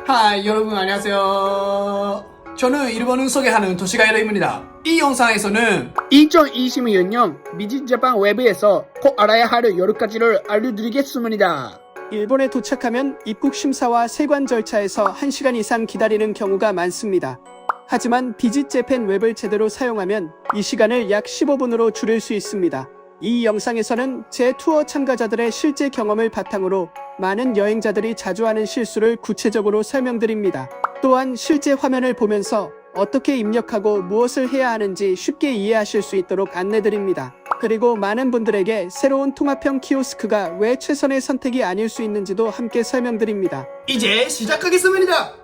하이 여러분 안녕하세요. 저는 일본을 소개하는 도시가이러입니다. 이 영상에서는 2026년 비즈재팬 웹에서 꼭 알아야 할 10가지를 알려드리겠습니다. 일본에 도착하면 입국 심사와 세관 절차에서 1시간 이상 기다리는 경우가 많습니다. 하지만 비즈재팬 웹을 제대로 사용하면 이 시간을 약 15분으로 줄일 수 있습니다. 이 영상에서는 제 투어 참가자들의 실제 경험을 바탕으로 많은 여행자들이 자주 하는 실수를 구체적으로 설명드립니다. 또한 실제 화면을 보면서 어떻게 입력하고 무엇을 해야 하는지 쉽게 이해하실 수 있도록 안내드립니다. 그리고 많은 분들에게 새로운 통합형 키오스크가 왜 최선의 선택이 아닐 수 있는지도 함께 설명드립니다. 이제 시작하겠습니다.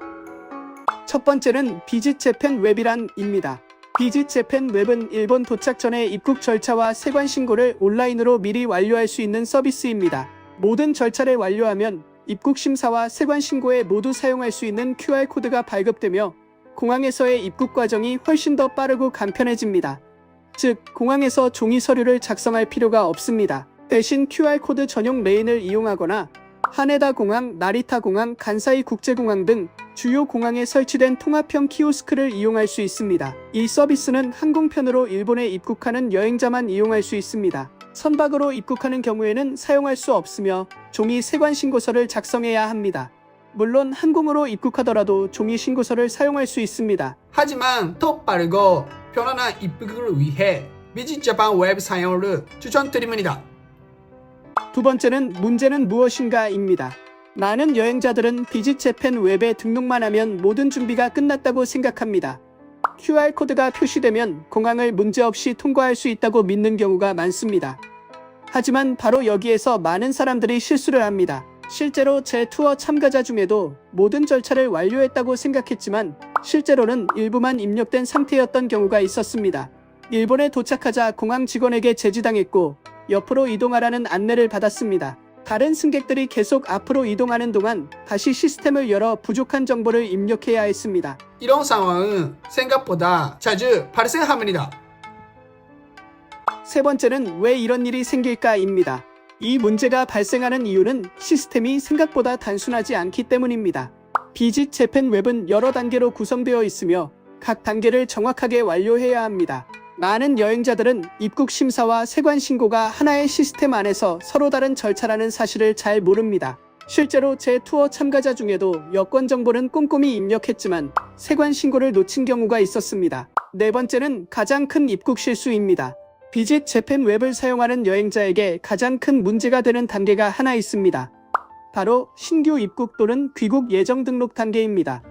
첫 번째는 비즈재팬 웹이란입니다. 비즈재팬 웹은 일본 도착 전에 입국 절차와 세관 신고를 온라인으로 미리 완료할 수 있는 서비스입니다. 모든 절차를 완료하면 입국 심사와 세관 신고에 모두 사용할 수 있는 QR코드가 발급되며 공항에서의 입국 과정이 훨씬 더 빠르고 간편해집니다. 즉, 공항에서 종이 서류를 작성할 필요가 없습니다. 대신 QR코드 전용 레인을 이용하거나 하네다 공항, 나리타 공항, 간사이 국제공항 등 주요 공항에 설치된 통합형 키오스크를 이용할 수 있습니다. 이 서비스는 항공편으로 일본에 입국하는 여행자만 이용할 수 있습니다. 선박으로 입국하는 경우에는 사용할 수 없으며 종이 세관 신고서를 작성해야 합니다. 물론 항공으로 입국하더라도 종이 신고서를 사용할 수 있습니다. 하지만 더 빠르고 편안한 입국을 위해 비즈재팬 웹 사용을 추천드립니다. 두 번째는 문제는 무엇인가입니다. 많은 여행자들은 비즈재팬 웹에 등록만 하면 모든 준비가 끝났다고 생각합니다. QR코드가 표시되면 공항을 문제없이 통과할 수 있다고 믿는 경우가 많습니다. 하지만 바로 여기에서 많은 사람들이 실수를 합니다. 실제로 제 투어 참가자 중에도 모든 절차를 완료했다고 생각했지만 실제로는 일부만 입력된 상태였던 경우가 있었습니다. 일본에 도착하자 공항 직원에게 제지당했고 옆으로 이동하라는 안내를 받았습니다. 다른 승객들이 계속 앞으로 이동하는 동안 다시 시스템을 열어 부족한 정보를 입력해야 했습니다. 이런 상황은 생각보다 자주 발생합니다. 세 번째는 왜 이런 일이 생길까입니다. 이 문제가 발생하는 이유는 시스템이 생각보다 단순하지 않기 때문입니다. 비즈재팬 웹은 여러 단계로 구성되어 있으며 각 단계를 정확하게 완료해야 합니다. 많은 여행자들은 입국 심사와 세관 신고가 하나의 시스템 안에서 서로 다른 절차라는 사실을 잘 모릅니다. 실제로 제 투어 참가자 중에도 여권 정보는 꼼꼼히 입력했지만 세관 신고를 놓친 경우가 있었습니다. 네 번째는 가장 큰 입국 실수입니다. 비즈재팬 웹을 사용하는 여행자에게 가장 큰 문제가 되는 단계가 하나 있습니다. 바로 신규 입국 또는 귀국 예정 등록 단계입니다.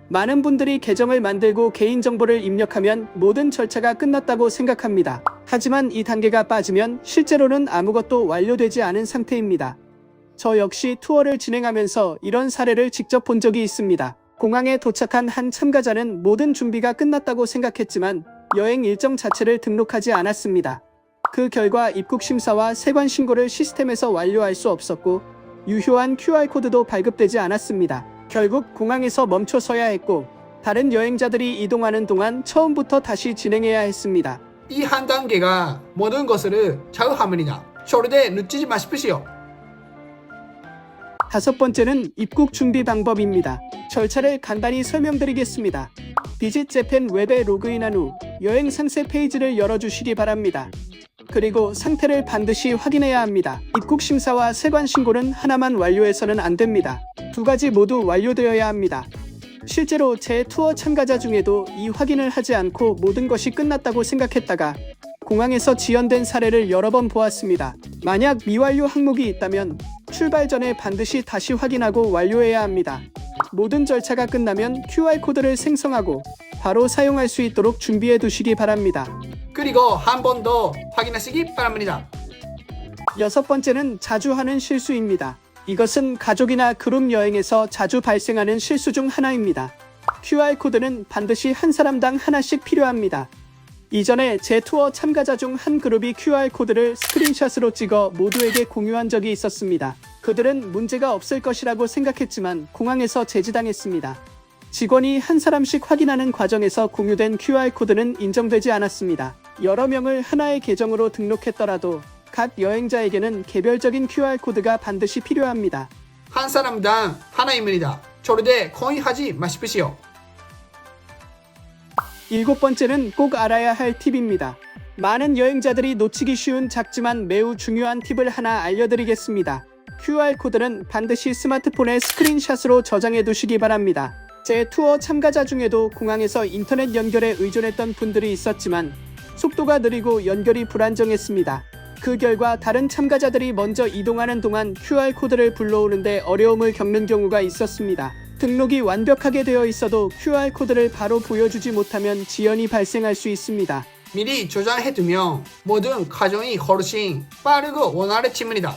많은 분들이 계정을 만들고 개인정보를 입력하면 모든 절차가 끝났다고 생각합니다. 하지만 이 단계가 빠지면 실제로는 아무것도 완료되지 않은 상태입니다. 저 역시 투어를 진행하면서 이런 사례를 직접 본 적이 있습니다. 공항에 도착한 한 참가자는 모든 준비가 끝났다고 생각했지만 여행 일정 자체를 등록하지 않았습니다. 그 결과 입국 심사와 세관 신고를 시스템에서 완료할 수 없었고 유효한 QR코드도 발급되지 않았습니다. 결국 공항에서 멈춰 서야 했고 다른 여행자들이 이동하는 동안 처음부터 다시 진행해야 했습니다. 이 한 단계가 모든 것을 좌우합니다. 절대 놓치지 마십시오. 다섯 번째는 입국 준비 방법입니다. 절차를 간단히 설명드리겠습니다. 비즈재팬 웹에 로그인한 후 여행 상세 페이지를 열어주시기 바랍니다. 그리고 상태를 반드시 확인해야 합니다. 입국 심사와 세관 신고는 하나만 완료해서는 안 됩니다. 두 가지 모두 완료되어야 합니다. 실제로 제 투어 참가자 중에도 이 확인을 하지 않고 모든 것이 끝났다고 생각했다가 공항에서 지연된 사례를 여러 번 보았습니다. 만약 미완료 항목이 있다면 출발 전에 반드시 다시 확인하고 완료해야 합니다. 모든 절차가 끝나면 QR코드를 생성하고 바로 사용할 수 있도록 준비해 두시기 바랍니다. 그리고 한 번 더 확인하시기 바랍니다. 여섯 번째는 자주 하는 실수입니다. 이것은 가족이나 그룹 여행에서 자주 발생하는 실수 중 하나입니다. QR코드는 반드시 한 사람당 하나씩 필요합니다. 이전에 제 투어 참가자 중 한 그룹이 QR코드를 스크린샷으로 찍어 모두에게 공유한 적이 있었습니다. 그들은 문제가 없을 것이라고 생각했지만 공항에서 제지당했습니다. 직원이 한 사람씩 확인하는 과정에서 공유된 QR코드는 인정되지 않았습니다. 여러 명을 하나의 계정으로 등록했더라도 각 여행자에게는 개별적인 QR코드가 반드시 필요합니다. 한 사람당 하나입니다. 절대 공유하지 마십시오. 7번째는 꼭 알아야 할 팁입니다. 많은 여행자들이 놓치기 쉬운 작지만 매우 중요한 팁을 하나 알려드리겠습니다. QR코드는 반드시 스마트폰에 스크린샷으로 저장해 두시기 바랍니다. 제 투어 참가자 중에도 공항에서 인터넷 연결에 의존했던 분들이 있었지만 속도가 느리고 연결이 불안정했습니다. 그 결과 다른 참가자들이 먼저 이동하는 동안 QR코드를 불러오는데 어려움을 겪는 경우가 있었습니다. 등록이 완벽하게 되어 있어도 QR코드를 바로 보여주지 못하면 지연이 발생할 수 있습니다. 미리 저장해두면 모든 과정이 훨씬 빠르고 원활해집니다.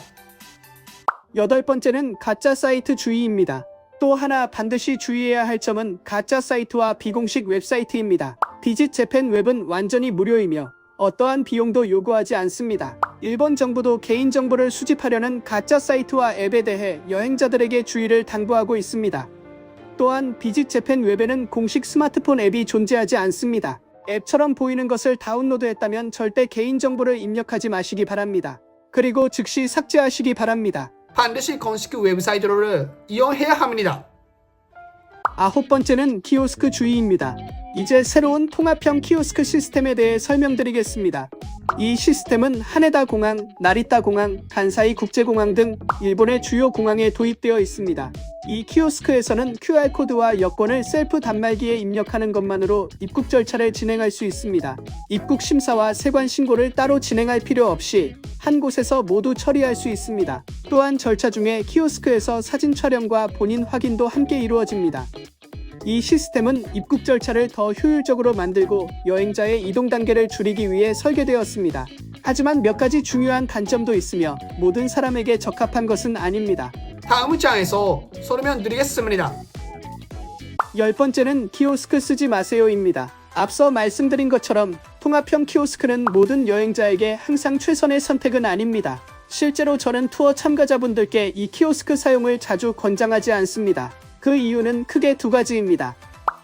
8번째는 가짜 사이트 주의입니다. 또 하나 반드시 주의해야 할 점은 가짜 사이트와 비공식 웹사이트입니다. 비짓 재팬 웹은 완전히 무료이며 어떠한 비용도 요구하지 않습니다. 일본 정부도 개인정보를 수집하려는 가짜 사이트와 앱에 대해 여행자들에게 주의를 당부하고 있습니다. 또한 비짓 재팬 웹에는 공식 스마트폰 앱이 존재하지 않습니다. 앱처럼 보이는 것을 다운로드했다면 절대 개인정보를 입력하지 마시기 바랍니다. 그리고 즉시 삭제하시기 바랍니다. 반드시 공식 웹사이트를 이용해야 합니다. 9번째는 키오스크 주의입니다. 이제 새로운 통합형 키오스크 시스템에 대해 설명드리겠습니다. 이 시스템은 하네다 공항, 나리타 공항, 간사이 국제공항 등 일본의 주요 공항에 도입되어 있습니다. 이 키오스크에서는 QR코드와 여권을 셀프 단말기에 입력하는 것만으로 입국 절차를 진행할 수 있습니다. 입국 심사와 세관 신고를 따로 진행할 필요 없이 한 곳에서 모두 처리할 수 있습니다. 또한 절차 중에 키오스크에서 사진 촬영과 본인 확인도 함께 이루어집니다. 이 시스템은 입국 절차를 더 효율적으로 만들고 여행자의 이동 단계를 줄이기 위해 설계되었습니다. 하지만 몇 가지 중요한 단점도 있으며 모든 사람에게 적합한 것은 아닙니다. 다음 장에서 설명드리겠습니다. 10번째는 키오스크 쓰지 마세요입니다. 앞서 말씀드린 것처럼 통합형 키오스크는 모든 여행자에게 항상 최선의 선택은 아닙니다. 실제로 저는 투어 참가자분들께 이 키오스크 사용을 자주 권장하지 않습니다. 그 이유는 크게 두 가지입니다.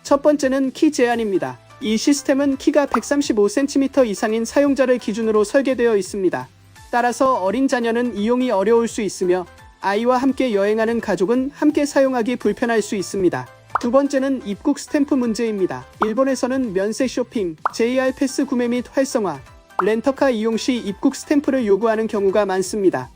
첫 번째는 키 제한입니다. 이 시스템은 키가 135cm 이상인 사용자를 기준으로 설계되어 있습니다. 따라서 어린 자녀는 이용이 어려울 수 있으며 아이와 함께 여행하는 가족은 함께 사용하기 불편할 수 있습니다. 두 번째는 입국 스탬프 문제입니다. 일본에서는 면세 쇼핑, JR 패스 구매 및 활성화, 렌터카 이용 시 입국 스탬프를 요구하는 경우가 많습니다.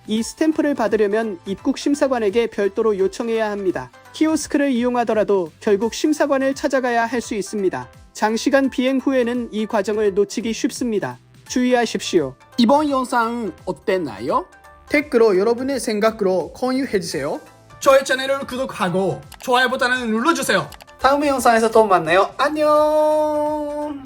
이 스탬프를 받으려면 입국 심사관에게 별도로 요청해야 합니다. 키오스크를 이용하더라도 결국 심사관을 찾아가야 할 수 있습니다. 장시간 비행 후에는 이 과정을 놓치기 쉽습니다. 주의하십시오. 이번 영상 어땠나요? 댓글로 여러분의 생각으로 공유해주세요. 저의 채널을 구독하고 좋아요 버튼을 눌러주세요. 다음 영상에서 또 만나요. 안녕.